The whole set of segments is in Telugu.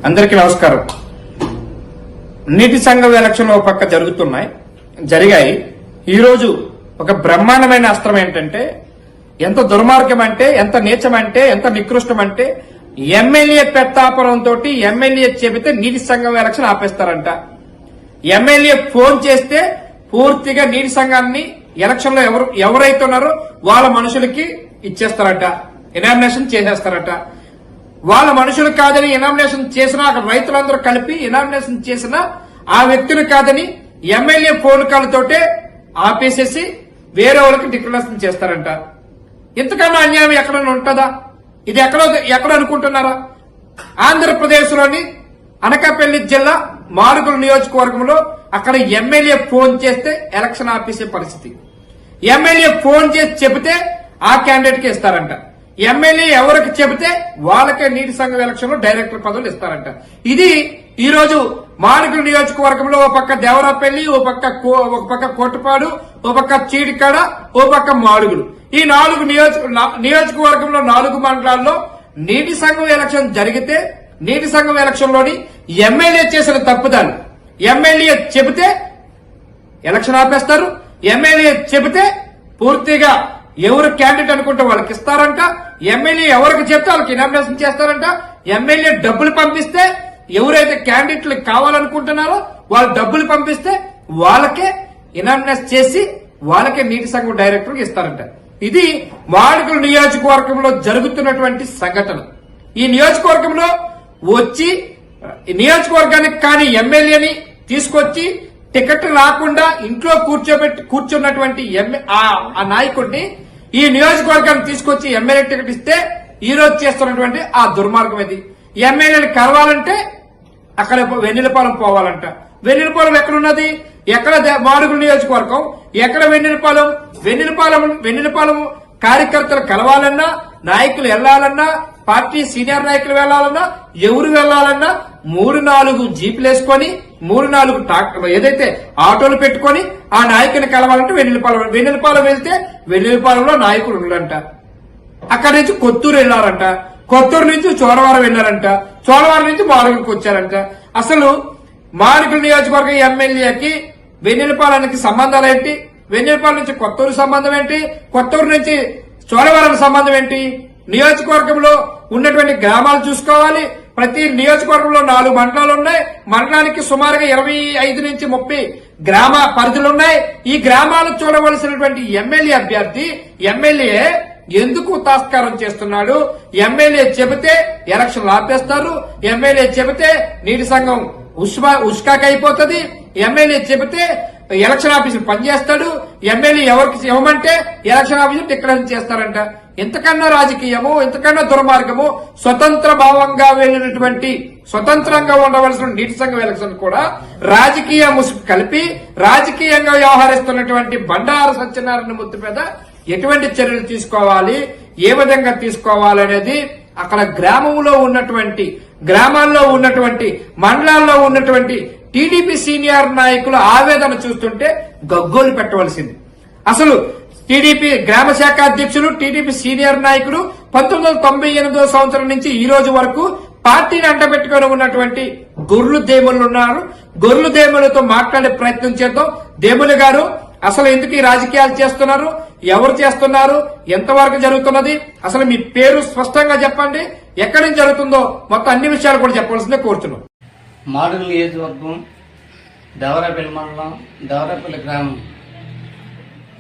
అందరికీ నమస్కారం. నీటి సంఘం ఎలక్షన్లు ఒక పక్క జరిగాయి. ఈరోజు ఒక బ్రహ్మాండమైన అస్త్రం ఏంటంటే, ఎంత దుర్మార్గం అంటే, ఎంత నీచం అంటే, ఎంత నికృష్టం అంటే, ఎమ్మెల్యే పెత్తాపురంతో ఎమ్మెల్యే చెబితే నీటి సంఘం ఎలక్షన్ ఆపేస్తారంట. ఎమ్మెల్యే ఫోన్ చేస్తే పూర్తిగా నీటి సంఘాన్ని ఎలక్షన్ లో ఎవరైతే ఉన్నారో వాళ్ళ మనుషులకి ఇచ్చేస్తారట, ఇనామినేషన్ చేసేస్తారట. వాళ్ళ మనుషులు కాదని ఇనామినేషన్ చేసిన రైతులందరూ కలిపి ఇనామినేషన్ చేసిన ఆ వ్యక్తులు కాదని ఎమ్మెల్యే ఫోన్ కాల్ తోటే ఆపేసేసి వేరే వాళ్ళకి డిక్లరేషన్ చేస్తారంట. ఇంతకన్నా అన్యాయం ఎక్కడైనా ఉంటుందా? ఇది ఎక్కడ అనుకుంటున్నారా? ఆంధ్రప్రదేశ్ లోని అనకాపల్లి జిల్లా మాడుగుల నియోజకవర్గంలో అక్కడ ఎమ్మెల్యే ఫోన్ చేస్తే ఎలక్షన్ ఆపేసే పరిస్థితి. ఎమ్మెల్యే ఫోన్ చేసి చెబితే ఆ క్యాండిడేట్ కి ఇస్తారంట. ఎమ్మెల్యే ఎవరికి చెబితే వాళ్ళకే నీటి సంఘం ఎలక్షన్ లో డైరెక్టర్ పదవులు ఇస్తారంట. ఇది ఈ రోజు మాడుగుల నియోజకవర్గంలో ఒక పక్క దేవరాపల్లి, ఒక పక్క కోటపాడు, ఒక పక్క చీడికాడ, ఒక పక్క మాడుగులు. ఈ 4 నియోజకవర్గంలో 4 మండలాల్లో నీటి సంఘం ఎలక్షన్ జరిగితే నీటి సంఘం ఎలక్షన్ లోని ఎమ్మెల్యే చేసిన తప్పుదాలు ఎమ్మెల్యే చెబితే ఎలక్షన్ ఆపేస్తారు. ఎమ్మెల్యే చెబితే పూర్తిగా ఎవరు క్యాండిడేట్ అనుకుంటే వాళ్ళకి ఇస్తారంట. ఎమ్మెల్యే ఎవరికి చెప్తే వాళ్ళకి ఇనామినేషన్ చేస్తారంట. ఎమ్మెల్యే డబ్బులు పంపిస్తే ఎవరైతే క్యాండిడేట్లు కావాలనుకుంటున్నారో వాళ్ళు డబ్బులు పంపిస్తే వాళ్ళకే ఇనామినేషన్ చేసి వాళ్ళకే నీటి సంఘం డైరెక్టర్ ఇస్తారంట. ఇది మాడుగుల నియోజకవర్గంలో జరుగుతున్నటువంటి సంఘటన. ఈ నియోజకవర్గంలో వచ్చి నియోజకవర్గానికి కానీ ఎమ్మెల్యేని తీసుకొచ్చి టికెట్ రాకుండా ఇంట్లో కూర్చున్నటువంటి ఆ నాయకుడిని ఈ నియోజకవర్గాన్ని తీసుకొచ్చి ఎమ్మెల్యే టికెట్ ఇస్తే ఈ రోజు చేస్తున్నటువంటి ఆ దుర్మార్గం ఇది. ఎమ్మెల్యేని కలవాలంటే అక్కడ వెన్నెలపాలెం పోవాలంట. వెన్నెలపాలెం ఎక్కడున్నది? ఎక్కడ మాడుగుల నియోజకవర్గం, ఎక్కడ వెన్నెలపాలెం కార్యకర్తలు కలవాలన్నా, నాయకులు వెళ్లాలన్నా, పార్టీ సీనియర్ నాయకులు వెళ్లాలన్నా, ఎవరు వెళ్లాలన్నా 3-4 జీపులు వేసుకొని 3-4 ట్రాక్టర్ ఏదైతే ఆటోలు పెట్టుకొని ఆ నాయకుని కలవాలంటే వెన్నెలపాలెం వెళ్తే వెన్నెలపాలెంలో నాయకులు ఉన్నారంట. అక్కడి నుంచి కొత్తూరు వెళ్లారంట. కొత్తూరు నుంచి చోడవరం వెళ్లారంట. చోడవరం నుంచి మాడుగులకు వచ్చారంట. అసలు మాడుగుల నియోజకవర్గం ఎమ్మెల్యేకి వెన్నెలపాలెంకి సంబంధాలు ఏంటి? వెన్నెలపాలెం నుంచి కొత్తూరు సంబంధం ఏంటి? కొత్తూరు నుంచి చోడవరం సంబంధం ఏంటి? నియోజకవర్గంలో ఉన్నటువంటి గ్రామాలు చూసుకోవాలి. ప్రతి నియోజకవర్గంలో 4 మండలాలు ఉన్నాయి. మండలానికి సుమారుగా 25 నుంచి 30 గ్రామ పరిధులున్నాయి. ఈ గ్రామాలు చూడవలసినటువంటి ఎమ్మెల్యే అభ్యర్థి ఎమ్మెల్యే ఎందుకు తాస్కారం చేస్తున్నాడు? ఎమ్మెల్యే చెబితే ఎలక్షన్లు ఆపేస్తారు. ఎమ్మెల్యే చెబితే నీటి సంఘం ఉష్కాకైపోతుంది. ఎమ్మెల్యే చెబితే ఎలక్షన్ ఆఫీసులు పనిచేస్తాడు. ఎమ్మెల్యే ఎవరికి ఇవ్వమంటే ఎలక్షన్ ఆఫీసులు డిక్లరేషన్ చేస్తారంట. ఇంతకన్నా రాజకీయము, ఇంతకన్నా దుర్మార్గము, స్వతంత్ర భావంగా వెళ్లినటువంటి స్వతంత్రంగా ఉండవలసిన నీటి సంఘం ఎలక్షన్ కూడా రాజకీయ ముసుగు కలిపి రాజకీయంగా వ్యవహరిస్తున్నటువంటి బండారు సత్యనారాయణ ముద్దు మీద ఎటువంటి చర్యలు తీసుకోవాలి, ఏ విధంగా తీసుకోవాలనేది అక్కడ గ్రామాల్లో ఉన్నటువంటి మండలాల్లో ఉన్నటువంటి టీడీపీ సీనియర్ నాయకులు ఆవేదన చూస్తుంటే గగ్గోలు పెట్టవలసింది. అసలు టీడీపీ గ్రామ శాఖ అధ్యక్షులు, టీడీపీ సీనియర్ నాయకులు 1998 సంవత్సరం నుంచి ఈ రోజు వరకు పార్టీని అంటబెట్టుకుని ఉన్నటువంటి గొర్రెలు దేములు ఉన్నారు. గొర్రెలు దేములతో మాట్లాడే ప్రయత్నం చేద్దాం. దేములు గారు, అసలు ఎందుకు ఈ రాజకీయాలు చేస్తున్నారు? ఎవరు చేస్తున్నారు? ఎంతవరకు జరుగుతున్నది? అసలు మీ పేరు స్పష్టంగా చెప్పండి. ఎక్కడి నుంచి జరుగుతుందో మొత్తం అన్ని విషయాలు కూడా చెప్పవలసిందే కోరుతున్నాం. మాడుగుల నియోజకవర్గం, దేవరాపల్లి మండలం, దేవరాపల్లి గ్రామం,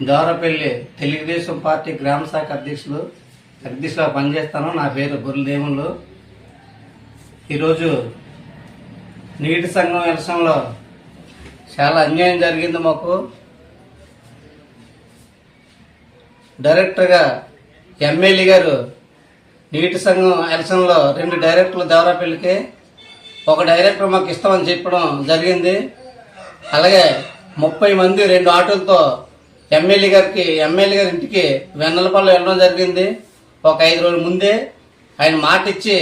దేవరాపల్లి తెలుగుదేశం పార్టీ గ్రామ శాఖ అధ్యక్షులుగా పనిచేస్తాను. నా పేరు గురుదేవులు. ఈరోజు నీటి సంఘం ఎలక్షన్లో చాలా అన్యాయం జరిగింది. మాకు డైరెక్టర్గా ఎమ్మెల్యే గారు నీటి సంఘం ఎలక్షన్లో 2 డైరెక్టర్లు దేవరాపల్లికి, ఒక డైరెక్టర్ మాకు ఇస్తామని చెప్పడం జరిగింది. అలాగే 30 మంది 2 ఆటోలతో ఎమ్మెల్యే గారి ఇంటికి వెన్నెలపాలెం వెళ్ళడం జరిగింది. ఒక 5 రోజుల ముందే ఆయన మాట ఇచ్చి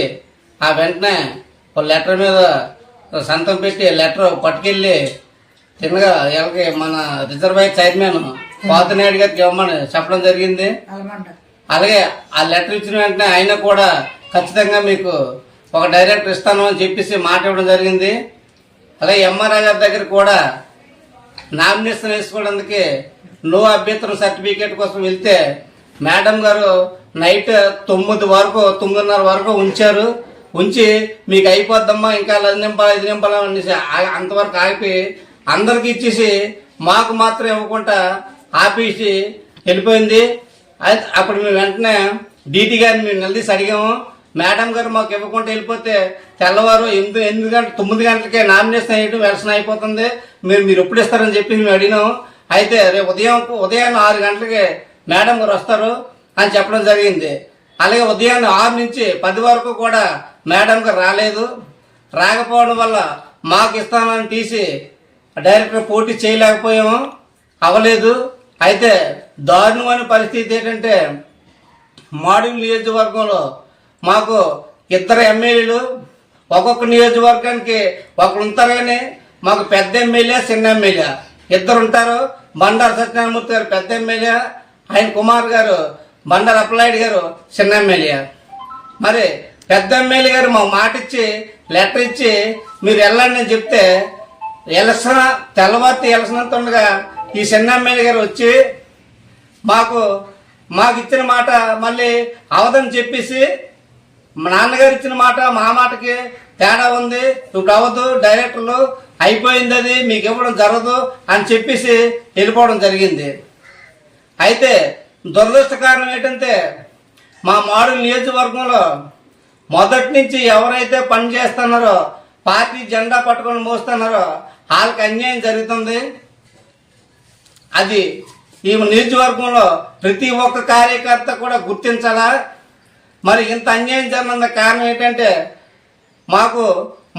ఆ వెంటనే ఒక లెటర్ మీద సంతకం పెట్టి లెటర్ పట్టుకెళ్లి తిన్నగా మన రిజర్వాయర్ చైర్మన్ పాతనాయుడు గారికి ఇవ్వమని చెప్పడం జరిగింది. అలాగే ఆ లెటర్ ఇచ్చిన వెంటనే ఆయన కూడా ఖచ్చితంగా మీకు ఒక డైరెక్టర్ ఇస్తాను అని చెప్పేసి మాట ఇవ్వడం జరిగింది. అలాగే ఎంఆర్ఐ గారి దగ్గర కూడా నామినేషన్ వేసుకోవడానికి నో అభ్యంతరం సర్టిఫికేట్ కోసం వెళ్తే మేడం గారు నైట్ 9:30 వరకు ఉంచారు. ఉంచి మీకు అయిపోద్దమ్మా ఇంకా 5 నింపాలు అనేసి అంతవరకు ఆపి అందరికి ఇచ్చేసి మాకు మాత్రం ఇవ్వకుండా ఆపేసి వెళ్ళిపోయింది. అప్పుడు మేము వెంటనే డీటీ గారిని మేము నిలదీసి అడిగాము. మేడం గారు మాకు ఇవ్వకుండా వెళ్ళిపోతే తెల్లవారు 9 గంటలకే నామినేషన్ వేయడం వెలసిన అయిపోతుంది, మీరు ఎప్పుడు ఇస్తారని చెప్పి మేము అడిగినాము. అయితే రేపు ఉదయాన్నే 6 గంటలకి మేడం గారు వస్తారు అని చెప్పడం జరిగింది. అలాగే ఉదయాన్నే 6 నుంచి 10 వరకు కూడా మేడం గారు రాలేదు. రాకపోవడం వల్ల మాకు ఇస్తానని తీసి డైరెక్టర్ పోటీ చేయలేకపోయాము, అవ్వలేదు. అయితే దారుణమైన పరిస్థితి ఏంటంటే మాడుగుల నియోజకవర్గంలో మాకు 2 ఎమ్మెల్యేలు, ఒక్కొక్క నియోజకవర్గానికి ఒకరు ఉంటారు. కానీ మాకు పెద్ద ఎమ్మెల్యే, చిన్న ఎమ్మెల్యే 2 ఉంటారు. బండారు సత్యనారాయణమూర్తి గారు పెద్ద ఎమ్మెల్యే, ఆయన కుమార్ గారు బండారు అప్పలాయుడు గారు చిన్న ఎమ్మెల్యే. మరి పెద్ద ఎమ్మెల్యే గారు మాకు మాట ఇచ్చి లెటర్ ఇచ్చి మీరు వెళ్ళండి అని చెప్తే తెల్లవారి ఎలక్షన్ అంత ఉండగా ఈ చిన్న ఎమ్మెల్యే గారు వచ్చి మాకు ఇచ్చిన మాట మళ్ళీ అవదని చెప్పేసి మా నాన్నగారు ఇచ్చిన మాట మా మాటకి తేడా ఉంది, ఇప్పుడు అవ్వదు, డైరెక్టర్లు అయిపోయింది, అది మీకు ఇవ్వడం జరగదు అని చెప్పేసి వెళ్ళిపోవడం జరిగింది. అయితే దురదృష్టకారణం ఏంటంటే మా మాడుగుల నియోజకవర్గంలో మొదటి నుంచి ఎవరైతే పని చేస్తున్నారో, పార్టీ జెండా పట్టుకొని మోస్తున్నారో వాళ్ళకి అన్యాయం జరుగుతుంది. అది ఈ నియోజకవర్గంలో ప్రతి ఒక్క కార్యకర్త కూడా గుర్తించాలా. మరి ఇంత అన్యాయం జరిగిన కారణం ఏంటంటే మాకు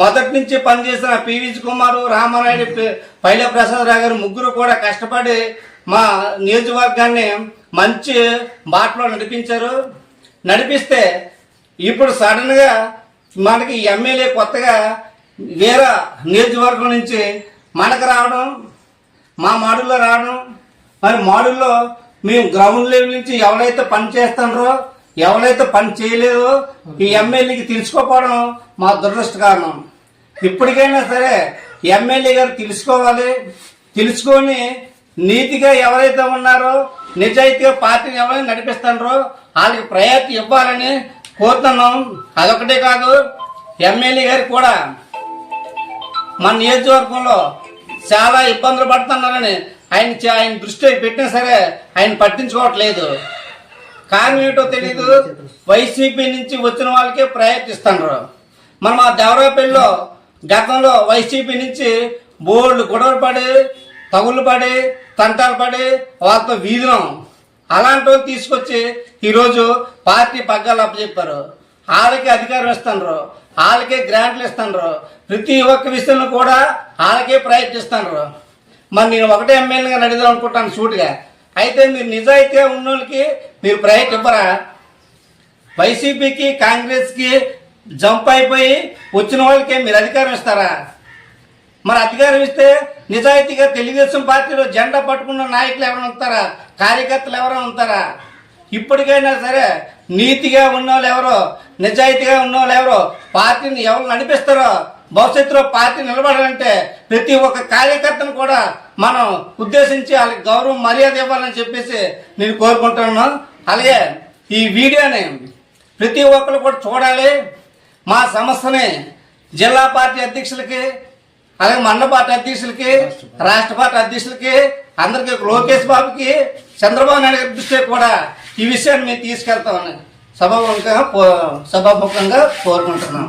మొదటి నుంచి పనిచేసిన పివిజి కుమారు, రామారాయుడు, పైల ప్రసాదరావు గారు ముగ్గురు కూడా కష్టపడి మా నియోజకవర్గాన్ని మంచి బాటలో నడిపించారు. నడిపిస్తే ఇప్పుడు సడన్ గా మనకి ఎమ్మెల్యే కొత్తగా వేరే నియోజకవర్గం నుంచి మనకు రావడం, మా మాడుల్లో రావడం. మరి మాడుల్లో మేము గ్రౌండ్ లెవెల్ నుంచి ఎవరైతే పని చేస్తున్నారో, ఎవరైతే పని చేయలేదో ఈ ఎమ్మెల్యేకి తెలుసుకోకపోవడం మా దురదృష్ట కారణం. ఇప్పటికైనా సరే ఎమ్మెల్యే గారు తెలుసుకోవాలి. తెలుసుకొని నీతిగా ఎవరైతే ఉన్నారో, నిజాయితీగా పార్టీని ఎవరైనా నడిపిస్తున్నారో వాళ్ళకి ప్రయారిటీ ఇవ్వాలని కోరుతున్నాం. అదొకటే కాదు, ఎమ్మెల్యే గారు కూడా మన నియోజకవర్గంలో చాలా ఇబ్బందులు పడుతున్నారని ఆయన దృష్టి పెట్టినా సరే ఆయన పట్టించుకోవట్లేదు. కారణం ఏంటో తెలీదు. వైసీపీ నుంచి వచ్చిన వాళ్ళకే ప్రయారిటీ ఇస్తున్నారు. మనం ఆ దేవరాపల్లిలో గతంలో వైసీపీ నుంచి బోర్డు గొడవలు పడి, తగులు పడి, తంటాలు పడి వాళ్ళతో వీధినం. అలాంటి వాళ్ళు తీసుకొచ్చి ఈరోజు పార్టీ పగ్గాలు అప్పచెప్పారు. వాళ్ళకే అధికారం ఇస్తున్నారు, వాళ్ళకే గ్రాంట్లు ఇస్తున్నారు, ప్రతి ఒక్క విషయంలో కూడా వాళ్ళకే ప్రయత్నిస్తున్నారు. మరి నేను ఒకటే ఎమ్మెల్యేగా నడిదాం అనుకుంటాను సూటిగా. అయితే మీరు నిజాయితీగా ఉన్న వాళ్ళకి మీరు ప్రయత్నం ఇవ్వరా? వైసీపీకి, కాంగ్రెస్కి జంప్ అయిపోయి వచ్చిన వాళ్ళకి మీరు అధికారం ఇస్తారా? మరి అధికారం ఇస్తే నిజాయితీగా తెలుగుదేశం పార్టీలో జెండా పట్టుకున్న నాయకులు ఎవరైనా ఉంటారా? కార్యకర్తలు ఎవరైనా ఉంటారా? ఇప్పటికైనా సరే నీతిగా ఉన్న వాళ్ళు ఎవరో, నిజాయితీగా ఉన్న వాళ్ళు ఎవరో, పార్టీని ఎవరు నడిపిస్తారో, భవిష్యత్తులో పార్టీ నిలబడాలంటే ప్రతి ఒక్క కార్యకర్తను కూడా మనం ఉద్దేశించి వాళ్ళకి గౌరవం, మర్యాద ఇవ్వాలని చెప్పేసి నేను కోరుకుంటున్నాను. అలాగే ఈ వీడియోని ప్రతి ఒక్కరు కూడా చూడాలి. మా సమస్యని జిల్లా పార్టీ అధ్యక్షులకి, అలాగే మండల పార్టీ అధ్యక్షులకి, రాష్ట్ర పార్టీ అధ్యక్షులకి, అందరికీ, లోకేష్ బాబుకి, చంద్రబాబు నాయుడు గారి దృష్టికి కూడా ఈ విషయాన్ని మేము తీసుకెళ్తామని సభాముఖంగా కోరుకుంటున్నాం.